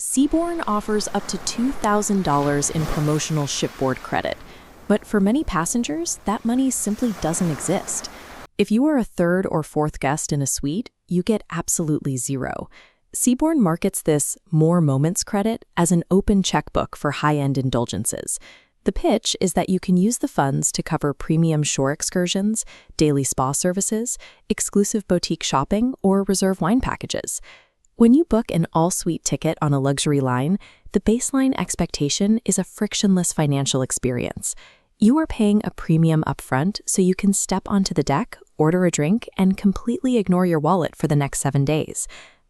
Seabourn offers up to $2,000 in promotional shipboard credit, but for many passengers, that money simply doesn't exist. If you are a third or fourth guest in a suite, you get absolutely zero. Seabourn markets this More Moments credit as an open checkbook for high-end indulgences. The pitch is that you can use the funds to cover premium shore excursions, daily spa services, exclusive boutique shopping, or reserve wine packages. When you book an all-suite ticket on a luxury line, the baseline expectation is a frictionless financial experience. You are paying a premium upfront so you can step onto the deck, order a drink, and completely ignore your wallet for the next 7 days.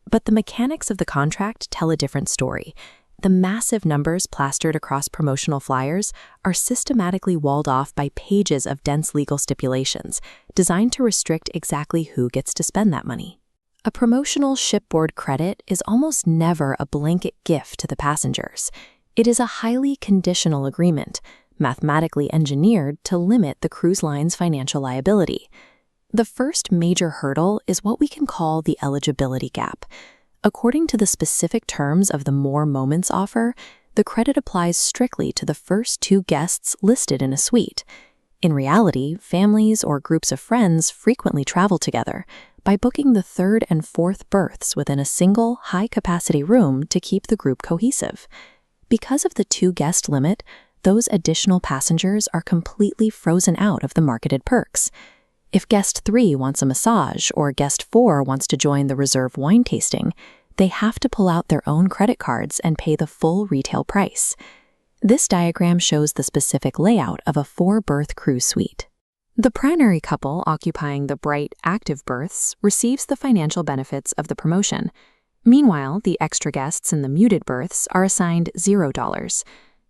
But the mechanics of the contract tell a different story. The massive numbers plastered across promotional flyers are systematically walled off by pages of dense legal stipulations designed to restrict exactly who gets to spend that money. A promotional shipboard credit is almost never a blanket gift to the passengers. It is a highly conditional agreement, mathematically engineered to limit the cruise line's financial liability. The first major hurdle is what we can call the eligibility gap. According to the specific terms of the More Moments offer, the credit applies strictly to the first 2 guests listed in a suite. In reality, families or groups of friends frequently travel together by booking the 3rd and 4th berths within a single, high-capacity room to keep the group cohesive. Because of the 2-guest limit, those additional passengers are completely frozen out of the marketed perks. If guest 3 wants a massage or guest 4 wants to join the reserve wine tasting, they have to pull out their own credit cards and pay the full retail price. This diagram shows the specific layout of a 4-berth cruise suite. The primary couple occupying the bright, active berths receives the financial benefits of the promotion. Meanwhile, the extra guests in the muted berths are assigned $0.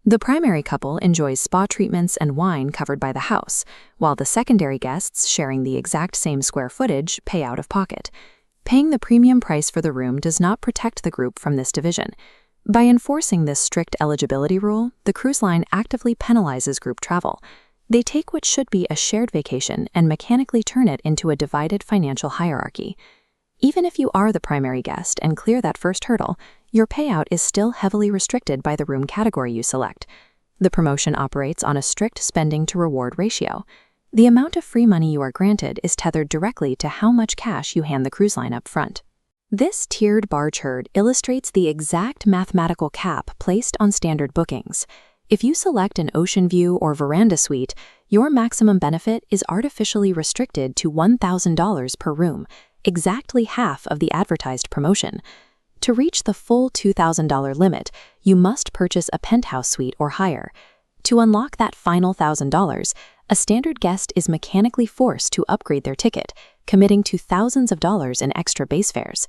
The primary couple enjoys spa treatments and wine covered by the house, while the secondary guests sharing the exact same square footage pay out of pocket. Paying the premium price for the room does not protect the group from this division. By enforcing this strict eligibility rule, the cruise line actively penalizes group travel. They take what should be a shared vacation and mechanically turn it into a divided financial hierarchy. Even if you are the primary guest and clear that first hurdle, your payout is still heavily restricted by the room category you select. The promotion operates on a strict spending-to-reward ratio. The amount of free money you are granted is tethered directly to how much cash you hand the cruise line up front. This tiered bar chart illustrates the exact mathematical cap placed on standard bookings. If you select an ocean view or veranda suite, your maximum benefit is artificially restricted to $1,000 per room, exactly half of the advertised promotion. To reach the full $2,000 limit, you must purchase a penthouse suite or higher. To unlock that final $1,000, a standard guest is mechanically forced to upgrade their ticket, committing to thousands of dollars in extra base fares.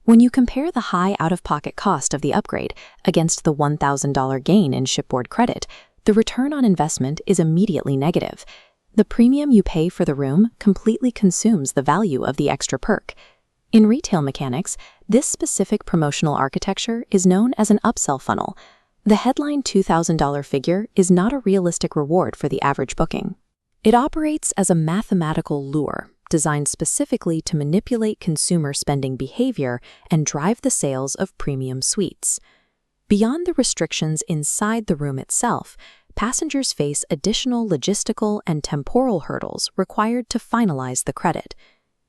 When you compare the high out-of-pocket cost of the upgrade against the $1,000 gain in shipboard credit, the return on investment is immediately negative. The premium you pay for the room completely consumes the value of the extra perk. In retail mechanics, this specific promotional architecture is known as an upsell funnel. The headline $2,000 figure is not a realistic reward for the average booking. It operates as a mathematical lure, designed specifically to manipulate consumer spending behavior and drive the sales of premium suites. Beyond the restrictions inside the room itself, passengers face additional logistical and temporal hurdles required to finalize the credit.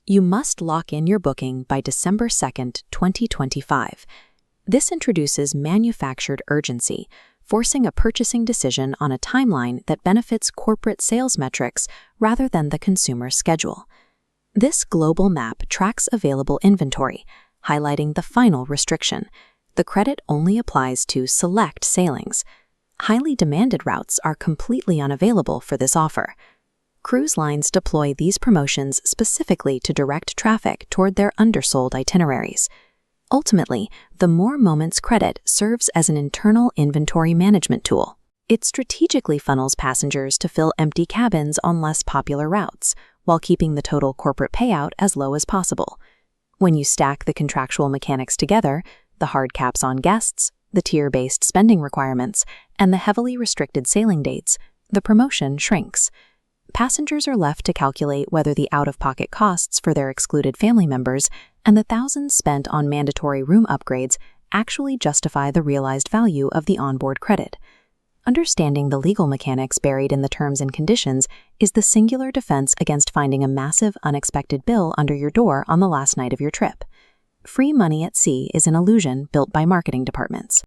You must lock in your booking by December 2nd, 2025. This introduces manufactured urgency, forcing a purchasing decision on a timeline that benefits corporate sales metrics rather than the consumer schedule. This global map tracks available inventory, highlighting the final restriction. The credit only applies to select sailings. Highly demanded routes are completely unavailable for this offer. Cruise lines deploy these promotions specifically to direct traffic toward their undersold itineraries. Ultimately, the More Moments credit serves as an internal inventory management tool. It strategically funnels passengers to fill empty cabins on less popular routes, while keeping the total corporate payout as low as possible. When you stack the contractual mechanics together, the hard caps on guests, the tier-based spending requirements, and the heavily restricted sailing dates, the promotion shrinks. Passengers are left to calculate whether the out-of-pocket costs for their excluded family members and the thousands spent on mandatory room upgrades actually justify the realized value of the onboard credit. Understanding the legal mechanics buried in the terms and conditions is the singular defense against finding a massive, unexpected bill under your door on the last night of your trip. Free money at sea is an illusion built by marketing departments.